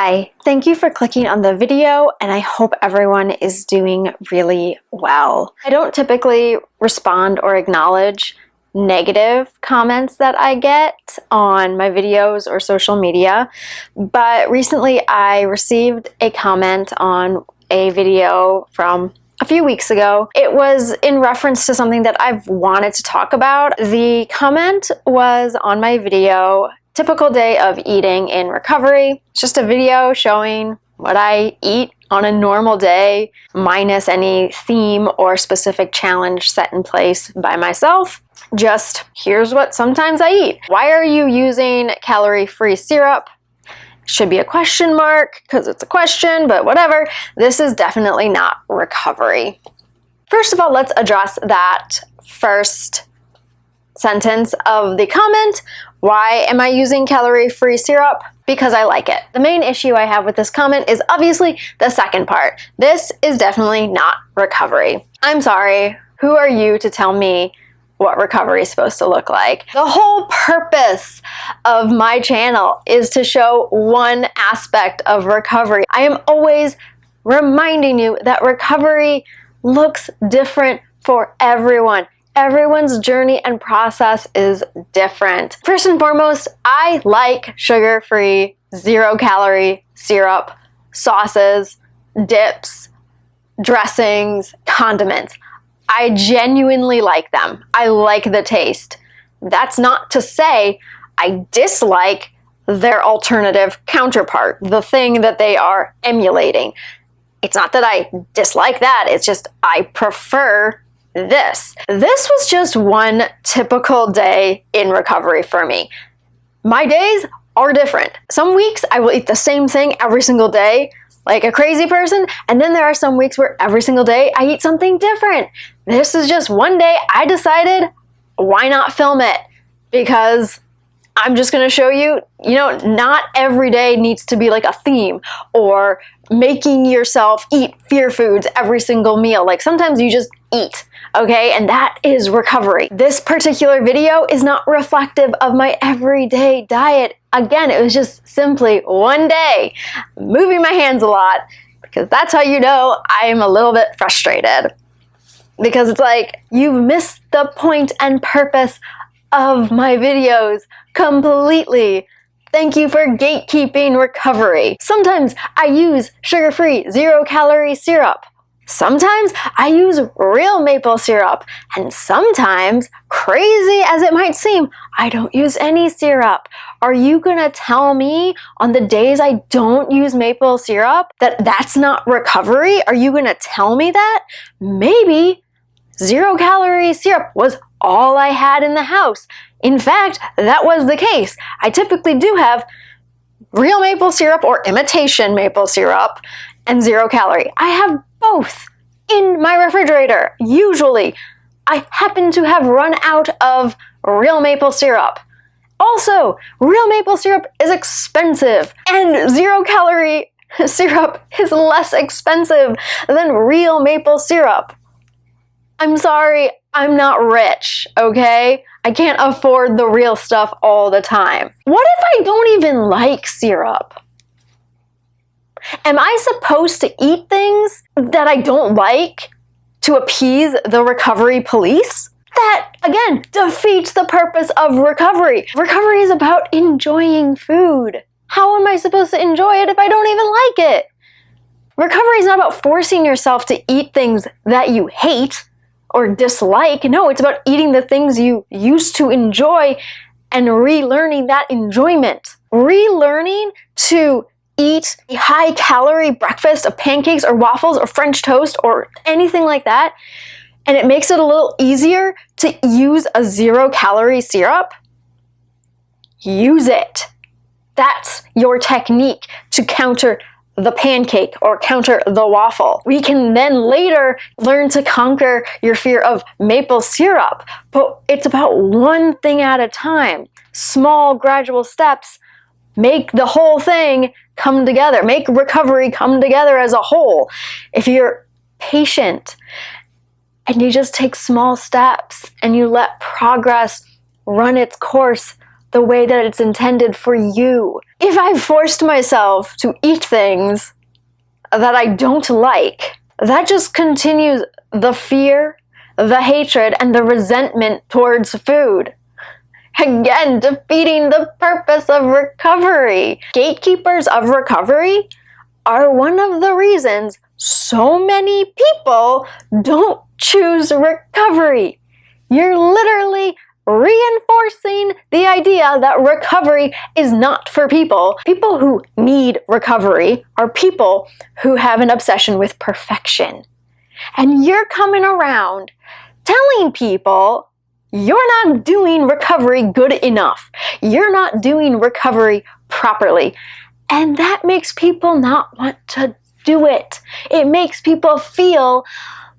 Hi, thank you for clicking on the video, and I hope everyone is doing really well. I don't typically respond or acknowledge negative comments that I get on my videos or social media, but recently I received a comment on a video from a few weeks ago. It was in reference to something that I've wanted to talk about. The comment was on my video, Typical Day of Eating in Recovery. It's just a video showing what I eat on a normal day, minus any theme or specific challenge set in place by myself. Just, here's what sometimes I eat. Why are you using calorie-free syrup? Should be a question mark, because it's a question, but whatever. This is definitely not recovery. First of all, let's address that first sentence of the comment. Why am I using calorie-free syrup? Because I like it. The main issue I have with this comment is obviously the second part. This is definitely not recovery. I'm sorry, who are you to tell me what recovery is supposed to look like? The whole purpose of my channel is to show one aspect of recovery. I am always reminding you that recovery looks different for everyone. Everyone's journey and process is different. First and foremost, I like sugar-free, zero-calorie syrup, sauces, dips, dressings, condiments. I genuinely like them. I like the taste. That's not to say I dislike their alternative counterpart, the thing that they are emulating. It's not that I dislike that, it's just I prefer this. This was just one typical day in recovery for me. My days are different. Some weeks I will eat the same thing every single day, like a crazy person, and then there are some weeks where every single day I eat something different. This is just one day I decided, why not film it? Because I'm just gonna show you, not every day needs to be like a theme or making yourself eat fear foods every single meal. Like sometimes you just eat, okay? And that is recovery. This particular video is not reflective of my everyday diet. Again, it was just simply one day, moving my hands a lot, because that's how you know I am a little bit frustrated. Because it's like, you've missed the point and purpose of my videos completely. Thank you for gatekeeping recovery. Sometimes I use sugar-free, zero-calorie syrup. Sometimes I use real maple syrup. And sometimes, crazy as it might seem, I don't use any syrup. Are you gonna tell me on the days I don't use maple syrup that that's not recovery? Are you gonna tell me that? Maybe zero-calorie syrup was all I had in the house. In fact, that was the case. I typically do have real maple syrup or imitation maple syrup and zero calorie. I have both in my refrigerator. Usually, I happen to have run out of real maple syrup. Also, real maple syrup is expensive, and zero-calorie syrup is less expensive than real maple syrup. I'm sorry, I'm not rich, okay? I can't afford the real stuff all the time. What if I don't even like syrup? Am I supposed to eat things that I don't like to appease the recovery police? That, again, defeats the purpose of recovery. Recovery is about enjoying food. How am I supposed to enjoy it if I don't even like it? Recovery is not about forcing yourself to eat things that you hate or dislike. No, it's about eating the things you used to enjoy and relearning that enjoyment. Relearning to eat a high-calorie breakfast of pancakes or waffles or French toast or anything like that, and it makes it a little easier to use a zero-calorie syrup. Use it. That's your technique to counter the pancake or counter the waffle. We can then later learn to conquer your fear of maple syrup, but it's about one thing at a time. Small, gradual steps make the whole thing come together, make recovery come together as a whole. If you're patient and you just take small steps and you let progress run its course, the way that it's intended for you. If I forced myself to eat things that I don't like, that just continues the fear, the hatred, and the resentment towards food. Again, defeating the purpose of recovery. Gatekeepers of recovery are one of the reasons so many people don't choose recovery. You're literally reinforcing the idea that recovery is not for people. People who need recovery are people who have an obsession with perfection. And you're coming around telling people you're not doing recovery good enough. You're not doing recovery properly. And that makes people not want to do it. It makes people feel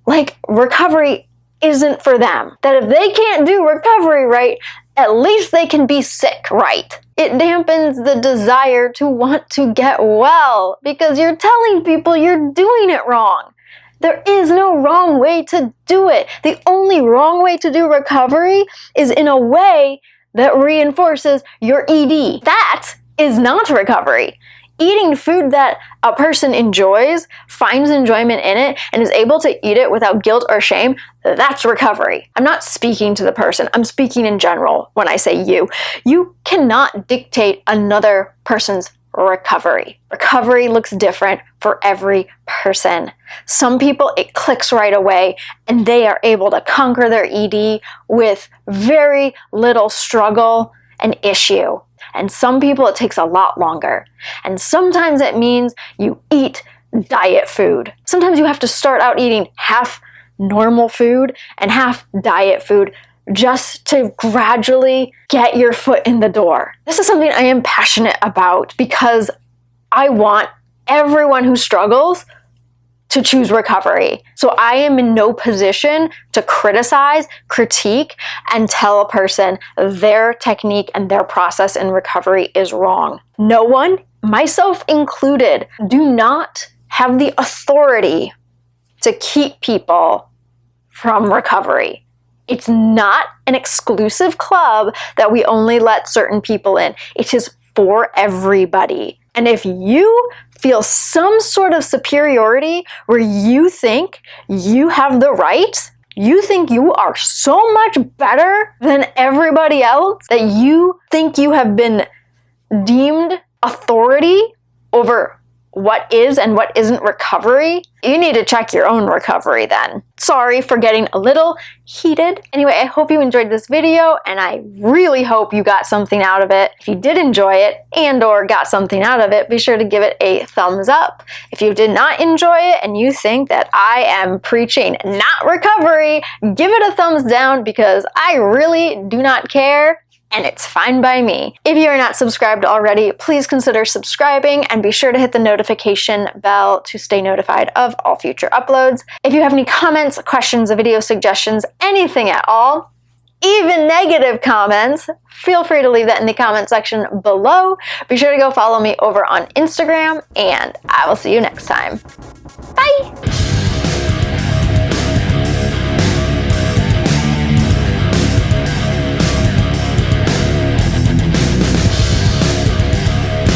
like recovery isn't for them. That if they can't do recovery right, at least they can be sick right. It dampens the desire to want to get well because you're telling people you're doing it wrong. There is no wrong way to do it. The only wrong way to do recovery is in a way that reinforces your ED. That is not recovery. Eating food that a person enjoys, finds enjoyment in it, and is able to eat it without guilt or shame, that's recovery. I'm not speaking to the person, I'm speaking in general when I say you. You cannot dictate another person's recovery. Recovery looks different for every person. Some people, it clicks right away and they are able to conquer their ED with very little struggle and issue. And some people, it takes a lot longer. And sometimes it means you eat diet food. Sometimes you have to start out eating half normal food and half diet food just to gradually get your foot in the door. This is something I am passionate about because I want everyone who struggles to choose recovery. So I am in no position to criticize, critique, and tell a person their technique and their process in recovery is wrong. No one, myself included, do not have the authority to keep people from recovery. It's not an exclusive club that we only let certain people in. It is for everybody. And if you feel some sort of superiority where you think you have the right, you think you are so much better than everybody else, that you think you have been deemed authority over what is and what isn't recovery, you need to check your own recovery then. Sorry for getting a little heated. Anyway, I hope you enjoyed this video and I really hope you got something out of it. If you did enjoy it and or got something out of it, be sure to give it a thumbs up. If you did not enjoy it and you think that I am preaching not recovery, give it a thumbs down because I really do not care. And it's fine by me. If you are not subscribed already, please consider subscribing and be sure to hit the notification bell to stay notified of all future uploads. If you have any comments, questions, video suggestions, anything at all, even negative comments, feel free to leave that in the comment section below. Be sure to go follow me over on Instagram, and I will see you next time. Bye!